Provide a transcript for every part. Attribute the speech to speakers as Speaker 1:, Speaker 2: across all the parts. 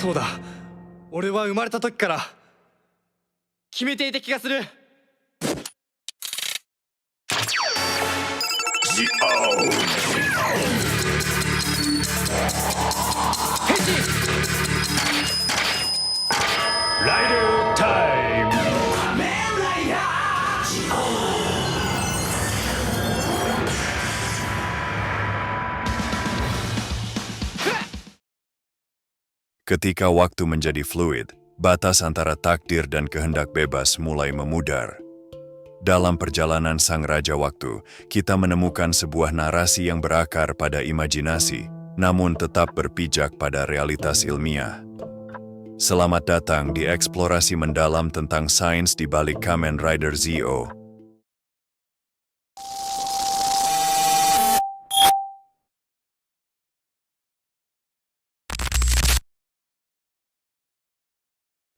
Speaker 1: そうだ。俺は生まれた時から決めていた気がする。変身。
Speaker 2: ライドタイム。
Speaker 3: Ketika waktu menjadi fluid, batas antara takdir dan kehendak bebas mulai memudar. Dalam perjalanan Sang Raja Waktu, kita menemukan sebuah narasi yang berakar pada imajinasi, namun tetap berpijak pada realitas ilmiah. Selamat datang di eksplorasi mendalam tentang sains di balik Kamen Rider Zi-O.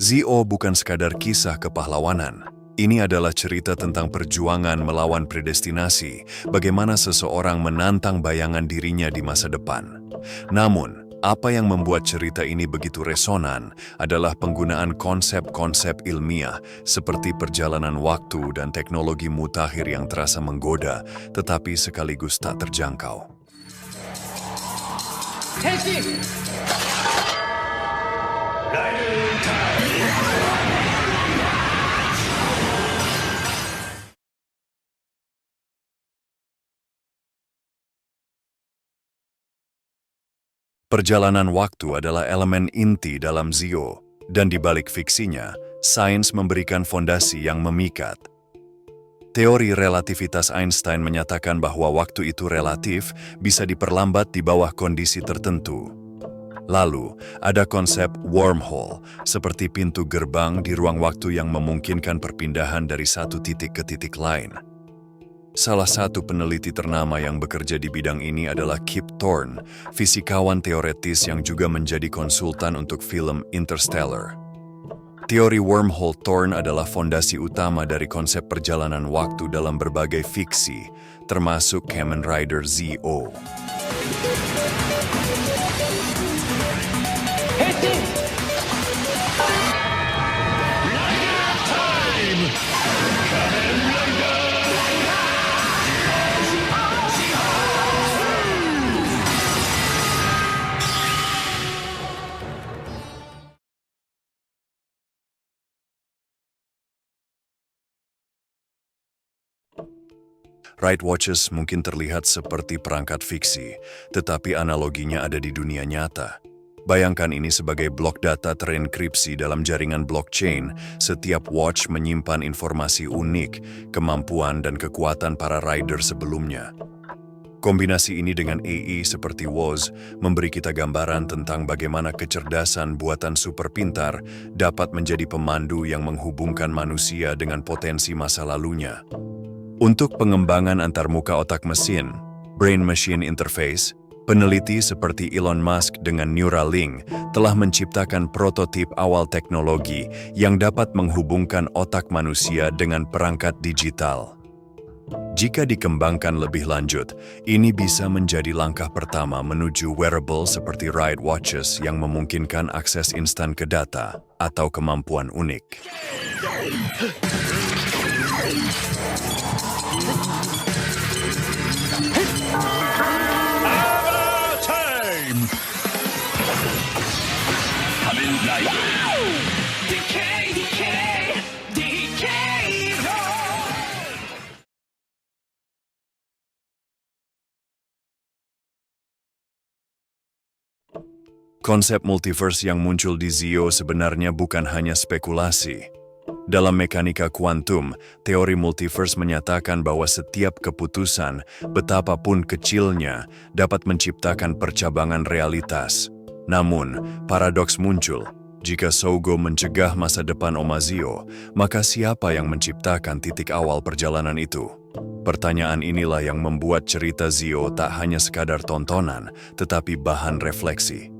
Speaker 3: Zi-O bukan sekadar kisah kepahlawanan. Ini adalah cerita tentang perjuangan melawan predestinasi, bagaimana seseorang menantang bayangan dirinya di masa depan. Namun, apa yang membuat cerita ini begitu resonan adalah penggunaan konsep-konsep ilmiah seperti perjalanan waktu dan teknologi mutakhir yang terasa menggoda, tetapi sekaligus tak terjangkau.
Speaker 1: 変身。
Speaker 3: Perjalanan waktu adalah elemen inti dalam Zi-O, dan di balik fiksinya, sains memberikan fondasi yang memikat. Teori relativitas Einstein menyatakan bahwa waktu itu relatif bisa diperlambat di bawah kondisi tertentu. Lalu, ada konsep wormhole, seperti pintu gerbang di ruang waktu yang memungkinkan perpindahan dari satu titik ke titik lain. Salah satu peneliti ternama yang bekerja di bidang ini adalah Kip Thorne, fisikawan teoretis yang juga menjadi konsultan untuk film Interstellar. Teori wormhole Thorne adalah fondasi utama dari konsep perjalanan waktu dalam berbagai fiksi, termasuk Kamen Rider Zi-O.
Speaker 1: 変身。
Speaker 3: Ride Watches mungkin terlihat seperti perangkat fiksi, tetapi analoginya ada di dunia nyata. Bayangkan ini sebagai blok data terenkripsi dalam jaringan blockchain. Setiap watch menyimpan informasi unik, kemampuan dan kekuatan para rider sebelumnya. Kombinasi ini dengan AI seperti Woz memberi kita gambaran tentang bagaimana kecerdasan buatan super pintar dapat menjadi pemandu yang menghubungkan manusia dengan potensi masa lalunya. Untuk pengembangan antarmuka otak mesin, Brain-Machine Interface, peneliti seperti Elon Musk dengan Neuralink telah menciptakan prototip awal teknologi yang dapat menghubungkan otak manusia dengan perangkat digital. Jika dikembangkan lebih lanjut, ini bisa menjadi langkah pertama menuju wearable seperti Ride Watches yang memungkinkan akses instan ke data atau kemampuan unik. Konsep multiverse yang muncul di Zi-O sebenarnya bukan hanya spekulasi. Dalam mekanika kuantum, teori multiverse menyatakan bahwa setiap keputusan, betapapun kecilnya, dapat menciptakan percabangan realitas. Namun, paradoks muncul. Jika Sougo mencegah masa depan Oma Zi-O, maka siapa yang menciptakan titik awal perjalanan itu? Pertanyaan inilah yang membuat cerita Zi-O tak hanya sekadar tontonan, tetapi bahan refleksi.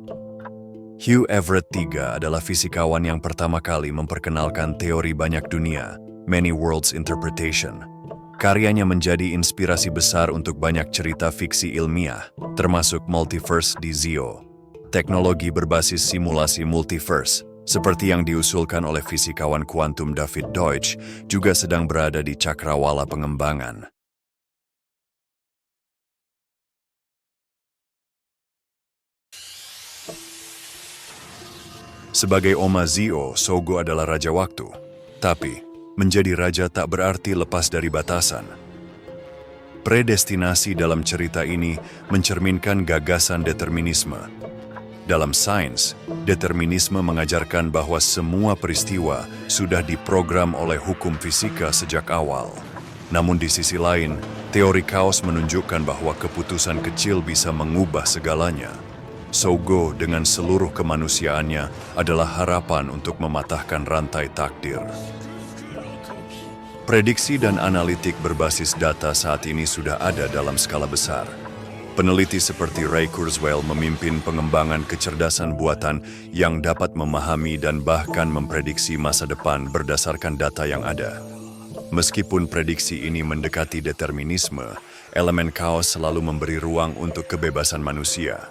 Speaker 3: Hugh Everett III adalah fisikawan yang pertama kali memperkenalkan teori banyak dunia, Many Worlds Interpretation. Karyanya menjadi inspirasi besar untuk banyak cerita fiksi ilmiah, termasuk Multiverse di Zi-O. teknologi berbasis simulasi multiverse, seperti yang diusulkan oleh fisikawan kuantum David Deutsch, juga sedang berada di cakrawala pengembangan. Sebagai Oma Zio, Sogo adalah Raja Waktu. Tapi, menjadi raja tak berarti lepas dari batasan. Predestinasi dalam cerita ini mencerminkan gagasan determinisme. Dalam sains, determinisme mengajarkan bahwa semua peristiwa sudah diprogram oleh hukum fisika sejak awal. Namun di sisi lain, teori kaos menunjukkan bahwa keputusan kecil bisa mengubah segalanya. Sogo dengan seluruh kemanusiaannya adalah harapan untuk mematahkan rantai takdir. Prediksi dan analitik berbasis data saat ini sudah ada dalam skala besar. Peneliti seperti Ray Kurzweil memimpin pengembangan kecerdasan buatan yang dapat memahami dan bahkan memprediksi masa depan berdasarkan data yang ada. Meskipun prediksi ini mendekati determinisme, elemen kaos selalu memberi ruang untuk kebebasan manusia.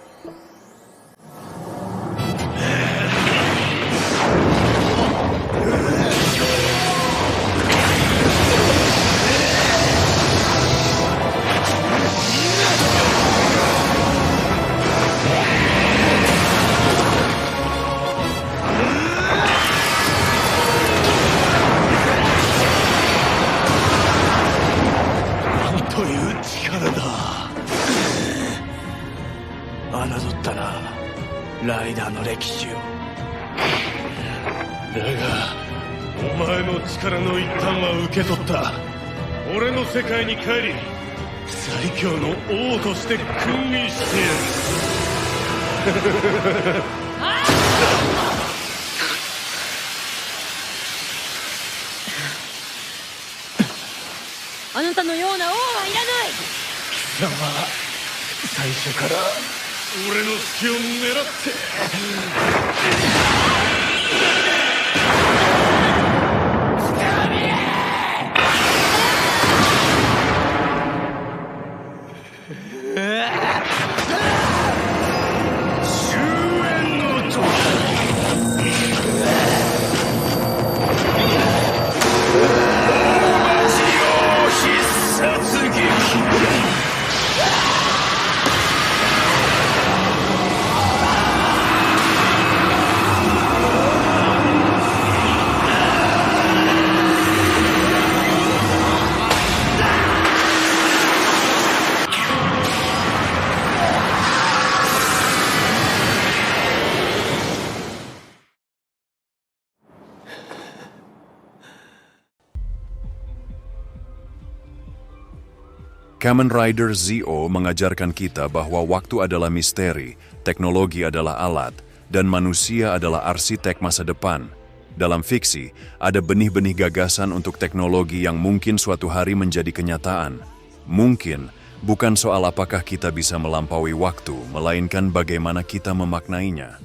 Speaker 3: Kamen Rider Zio mengajarkan kita bahwa waktu adalah misteri, teknologi adalah alat, dan manusia adalah arsitek masa depan. Dalam fiksi, ada benih-benih gagasan untuk teknologi yang mungkin suatu hari menjadi kenyataan. Mungkin, bukan soal apakah kita bisa melampaui waktu, melainkan bagaimana kita memaknainya.